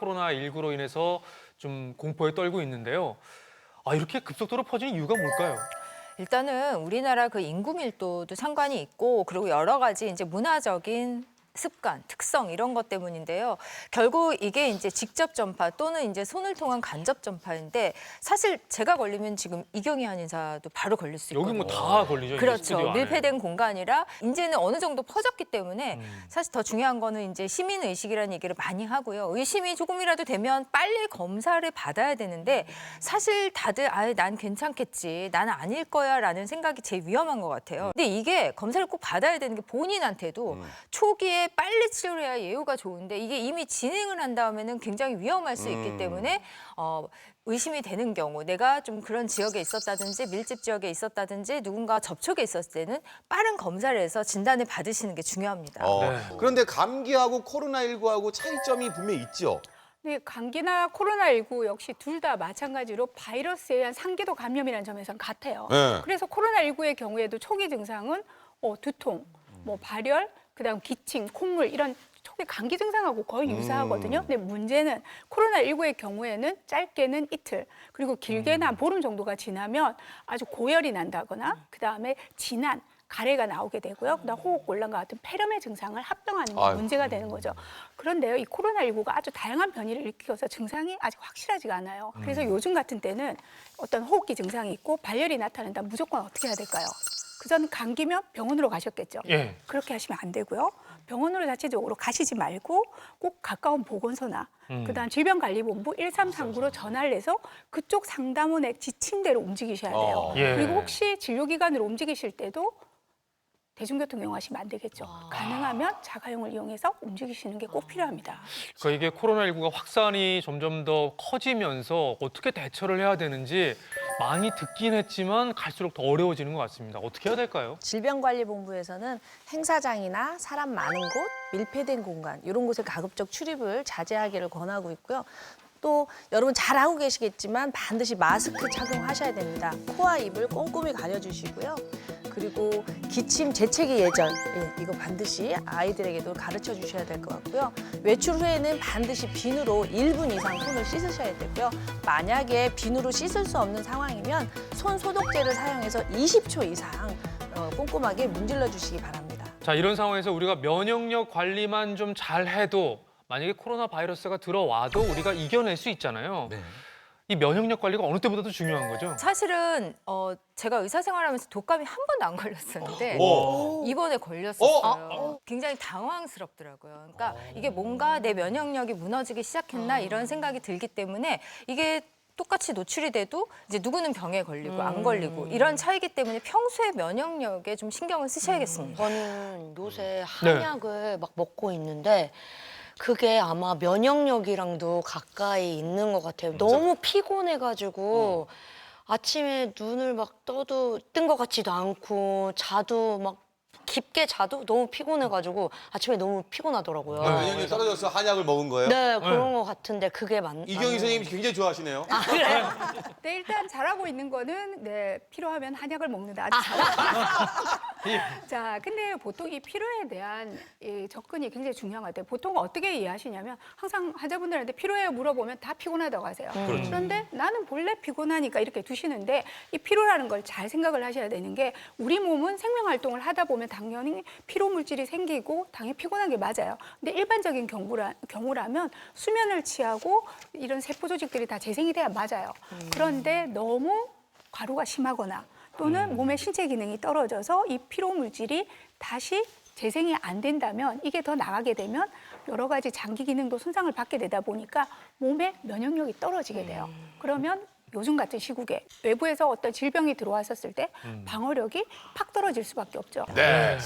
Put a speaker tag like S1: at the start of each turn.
S1: 코로나19로 인해서 좀 공포에 떨고 있는데요. 이렇게 급속도로 퍼지는 이유가 뭘까요?
S2: 일단은 우리나라 그 인구 밀도도 상관이 있고 그리고 여러 가지 이제 문화적인 습관, 특성 이런 것 때문인데요. 결국 이게 이제 직접 전파 또는 이제 손을 통한 간접 전파인데 사실 제가 걸리면 지금 이경희 한의사도 바로 걸릴 수 있거든요.
S1: 여기 뭐 다 걸리죠.
S2: 그렇죠.
S1: 스튜디오 안에.
S2: 밀폐된 공간이라 이제는 어느 정도 퍼졌기 때문에 사실 더 중요한 거는 이제 시민 의식이라는 얘기를 많이 하고요. 의심이 조금이라도 되면 빨리 검사를 받아야 되는데 사실 다들 난 괜찮겠지, 나는 아닐 거야라는 생각이 제일 위험한 것 같아요. 근데 이게 검사를 꼭 받아야 되는 게 본인한테도 초기에 빨리 치료를 해야 예후가 좋은데 이게 이미 진행을 한 다음에는 굉장히 위험할 수 있기 때문에 의심이 되는 경우 내가 좀 그런 지역에 있었다든지 밀집 지역에 있었다든지 누군가 접촉에 있었을 때는 빠른 검사를 해서 진단을 받으시는 게 중요합니다.
S1: 네.
S3: 그런데 감기하고 코로나19하고 차이점이 분명히 있죠.
S4: 네, 감기나 코로나19 역시 둘 다 마찬가지로 바이러스에 의한 상기도 감염이라는 점에서는 같아요.
S3: 네.
S4: 그래서 코로나19의 경우에도 초기 증상은 두통, 발열, 그다음 기침, 콧물 이런 초기 감기 증상하고 거의 유사하거든요. 근데 문제는 코로나19의 경우에는 짧게는 이틀, 그리고 길게는 한 보름 정도가 지나면 아주 고열이 난다거나 그다음에 진한 가래가 나오게 되고요. 그다음 호흡곤란과 같은 폐렴의 증상을 합병하는 게 문제가 되는 거죠. 그런데요, 이 코로나19가 아주 다양한 변이를 일으켜서 증상이 아직 확실하지가 않아요. 그래서 요즘 같은 때는 어떤 호흡기 증상이 있고 발열이 나타난다 무조건 어떻게 해야 될까요? 그전 감기면 병원으로 가셨겠죠.
S1: 예.
S4: 그렇게 하시면 안 되고요. 병원으로 자체적으로 가시지 말고 꼭 가까운 보건소나 그다음 질병관리본부 1339로 전화를 해서 그쪽 상담원의 지침대로 움직이셔야 돼요.
S1: 예.
S4: 그리고 혹시 진료기관으로 움직이실 때도 대중교통 이용하시면 안 되겠죠. 가능하면 자가용을 이용해서 움직이시는 게 꼭 필요합니다.
S1: 그러니까 이게 코로나19가 확산이 점점 더 커지면서 어떻게 대처를 해야 되는지 많이 듣긴 했지만 갈수록 더 어려워지는 것 같습니다. 어떻게 해야 될까요?
S5: 질병관리본부에서는 행사장이나 사람 많은 곳, 밀폐된 공간 이런 곳에 가급적 출입을 자제하기를 권하고 있고요. 또 여러분 잘 알고 계시겠지만 반드시 마스크 착용하셔야 됩니다. 코와 입을 꼼꼼히 가려주시고요. 그리고 기침, 재채기 예절 이거 반드시 아이들에게도 가르쳐 주셔야 될 것 같고요. 외출 후에는 반드시 비누로 1분 이상 손을 씻으셔야 되고요. 만약에 비누로 씻을 수 없는 상황이면 손 소독제를 사용해서 20초 이상 꼼꼼하게 문질러 주시기 바랍니다.
S1: 자, 이런 상황에서 우리가 면역력 관리만 좀 잘해도 만약에 코로나 바이러스가 들어와도 우리가 이겨낼 수 있잖아요.
S3: 네.
S1: 이 면역력 관리가 어느 때보다도 중요한 거죠?
S2: 사실은 제가 의사 생활하면서 독감이 한 번도 안 걸렸었는데 이번에 걸렸었어요. 굉장히 당황스럽더라고요. 그러니까 이게 뭔가 내 면역력이 무너지기 시작했나 이런 생각이 들기 때문에 이게 똑같이 노출이 돼도 이제 누구는 병에 걸리고 안 걸리고 이런 차이기 때문에 평소에 면역력에 좀 신경을 쓰셔야겠습니다.
S6: 저는 요새 한약을 막 먹고 있는데 그게 아마 면역력이랑도 가까이 있는 것 같아요. 너무 피곤해가지고 아침에 눈을 막 떠도 뜬 것 같지도 않고 자도 막 깊게 자도 너무 피곤해가지고 아침에 너무 피곤하더라고요.
S3: 면역력이 떨어져서 한약을 먹은 거예요?
S6: 네, 그런 것 같은데 그게
S3: 이경희 선생님이 굉장히 좋아하시네요.
S6: 그래요?
S4: 네, 일단 잘하고 있는 거는 필요하면 한약을 먹는다. 아주 잘하고 자, 근데 보통 이 피로에 대한 이 접근이 굉장히 중요한 것 같아요. 보통 어떻게 이해하시냐면 항상 환자분들한테 피로해요 물어보면 다 피곤하다고 하세요. 그런데 나는 본래 피곤하니까 이렇게 두시는데 이 피로라는 걸 잘 생각을 하셔야 되는 게 우리 몸은 생명 활동을 하다 보면 당연히 피로 물질이 생기고 당연히 피곤한 게 맞아요. 근데 일반적인 경우라면 수면을 취하고 이런 세포 조직들이 다 재생이 돼야 맞아요. 그런데 너무 과로가 심하거나 또는 몸의 신체 기능이 떨어져서 이 피로 물질이 다시 재생이 안 된다면 이게 더 나가게 되면 여러 가지 장기 기능도 손상을 받게 되다 보니까 몸의 면역력이 떨어지게 돼요. 그러면 요즘 같은 시국에 외부에서 어떤 질병이 들어왔었을 때 방어력이 팍 떨어질 수밖에 없죠.
S3: 네.